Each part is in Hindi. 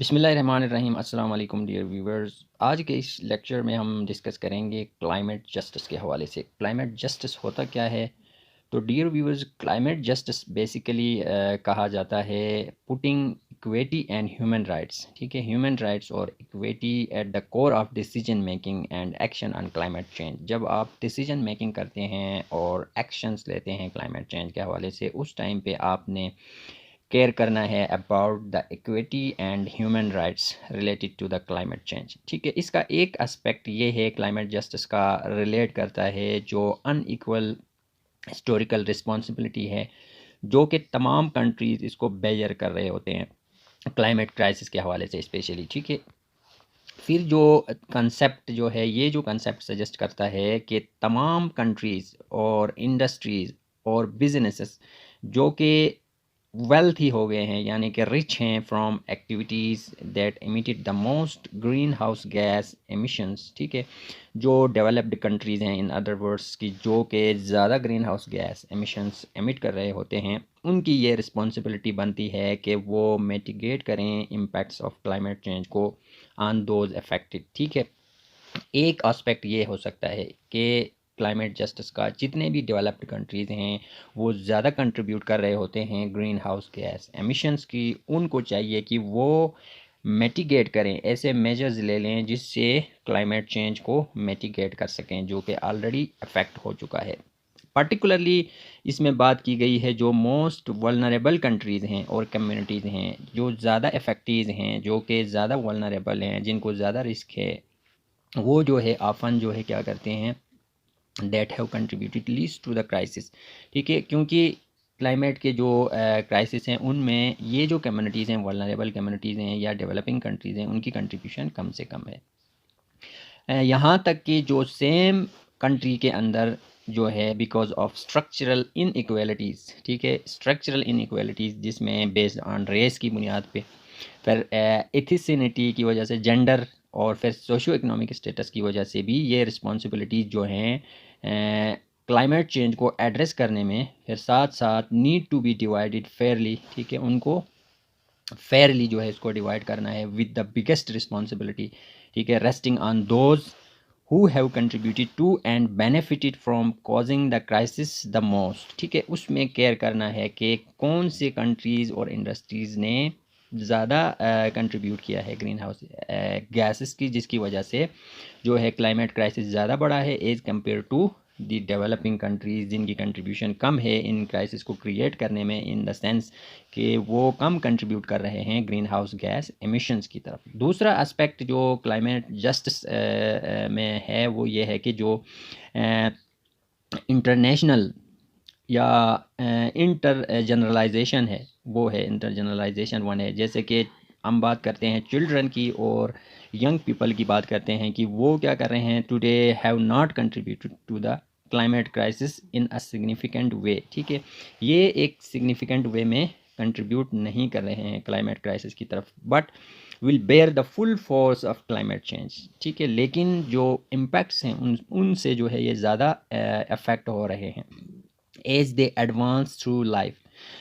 बिस्मिल्लाहिर्रहमानिर्रहीम अस्सलाम वालेकुम डियर व्यूवर्स। आज के इस लेक्चर में हम डिस्कस करेंगे क्लाइमेट जस्टिस के हवाले से। क्लाइमेट जस्टिस होता क्या है? तो dear viewers, climate justice basically कहा जाता है putting equity and human rights. ठीक है, ह्यूमन राइट्स और equity at the core of decision making and action on climate change. जब आप डिसीजन मेकिंग करते हैं और एक्शंस लेते हैं क्लाइमेट चेंज के हवाले से, उस टाइम पे आपने केयर करना है about the equity and human rights related to the climate change. ठीक है, इसका एक एस्पेक्ट ये है क्लाइमेट जस्टिस का, रिलेट करता है जो अनइक्वल हिस्टोरिकल रिस्पॉन्सिबिलिटी है, जो कि तमाम कंट्रीज़ इसको बेयर कर रहे होते हैं क्लाइमेट क्राइसिस के हवाले से स्पेशली। ठीक है, फिर जो कंसेप्ट जो है, ये जो कंसेप्ट सजेस्ट करता है कि तमाम कंट्रीज़ और इंडस्ट्रीज़ और बिजनेसेस जो कि वेल्थी हो गए हैं, यानी कि रिच हैं from activities that emitted the most green house gas emissions. ठीक है, जो डेवलप्ड कंट्रीज़ हैं, इन अदर वर्ड्स की जो कि ज़्यादा green house gas emissions emit कर रहे होते हैं, उनकी ये रिस्पॉन्सिबिलिटी बनती है कि वो मिटिगेट करें इम्पैक्ट्स ऑफ क्लाइमेट चेंज को ऑन दोज अफेक्टेड। ठीक है, एक एस्पेक्ट ये हो सकता है कि क्लाइमेट जस्टिस का जितने भी डेवलप्ड कंट्रीज़ हैं वो ज़्यादा कंट्रीब्यूट कर रहे होते हैं ग्रीन हाउस गैस एमिशंस की, उनको चाहिए कि वो मिटिगेट करें, ऐसे मेजर्स ले लें जिससे क्लाइमेट चेंज को मिटिगेट कर सकें जो कि ऑलरेडी अफेक्ट हो चुका है। पर्टिकुलरली इसमें बात की गई है जो मोस्ट वल्नरेबल कंट्रीज़ हैं और कम्युनिटीज़ हैं, जो ज़्यादा इफेक्टिव हैं, जो कि ज़्यादा वल्नरेबल हैं, जिनको ज़्यादा रिस्क है, वो जो है आफन जो है क्या करते हैं, that have contributed least to the crisis. ठीक है, क्योंकि क्लाइमेट के जो क्राइसिस हैं उनमें ये जो कम्युनिटीज़ हैं, वल्नरेबल कम्युनिटीज़ हैं या डेवलपिंग कंट्रीज़ हैं, उनकी कंट्रीब्यूशन कम से कम है। यहाँ तक कि जो सेम कंट्री के अंदर जो है बिकॉज ऑफ स्ट्रक्चरल इनइक्वालिटीज़, ठीक है, स्ट्रक्चरल इनइक्वालिटीज़ जिसमें बेस्ड ऑन रेस की बुनियाद पे, फिर एथिसिनिटी की वजह से, जेंडर और फिर सोशो इकोनॉमिक स्टेटस की वजह से भी ये रिस्पॉन्सिबिलिटीज़ जो हैं क्लाइमेट चेंज को एड्रेस करने में, फिर साथ साथ need to be divided fairly. ठीक है, उनको फेयरली जो है इसको डिवाइड करना है विद द बिगेस्ट रिस्पॉन्सिबिलिटी। ठीक है, resting on those who have contributed to and benefited from causing the crisis the most. ठीक है, उसमें केयर करना है कि कौन से कंट्रीज़ और इंडस्ट्रीज़ ने ज़्यादा कंट्रीब्यूट किया है ग्रीन हाउस गैसेस की, जिसकी वजह से जो है क्लाइमेट क्राइसिस ज़्यादा बड़ा है as compare to the developing countries जिनकी कंट्रीब्यूशन कम है इन क्राइसिस को क्रिएट करने में, इन द सेंस कि वो कम कंट्रीब्यूट कर रहे हैं ग्रीन हाउस गैस एमिशंस की तरफ। दूसरा एस्पेक्ट जो क्लाइमेट जस्टिस में है वो ये है कि जो इंटरनेशनल या इंटर जनरलाइजेशन है, वो है इंटर जनरलाइजेशन वन है। जैसे कि हम बात करते हैं चिल्ड्रन की और यंग पीपल की बात करते हैं कि वो क्या कर रहे हैं, today have not contributed to the climate crisis in a significant way. ठीक है, ये एक सिग्निफिकेंट वे में कंट्रीब्यूट नहीं कर रहे हैं क्लाइमेट क्राइसिस की तरफ, but will bear the full force of climate change. ठीक है, लेकिन जो इम्पैक्ट्स हैं उनसे जो है ये ज़्यादा अफेक्ट हो रहे हैं as they advance through life.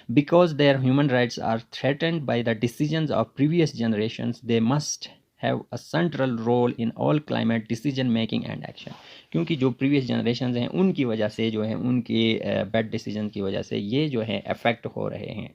Because their human rights are threatened by the decisions of previous generations, they must have a central role in all climate decision making and action. क्योंकि जो प्रीवियस जनरेशन हैं उनकी वजह से जो है, उनके बैड डिसीजन की वजह से ये जो है अफेक्ट हो रहे हैं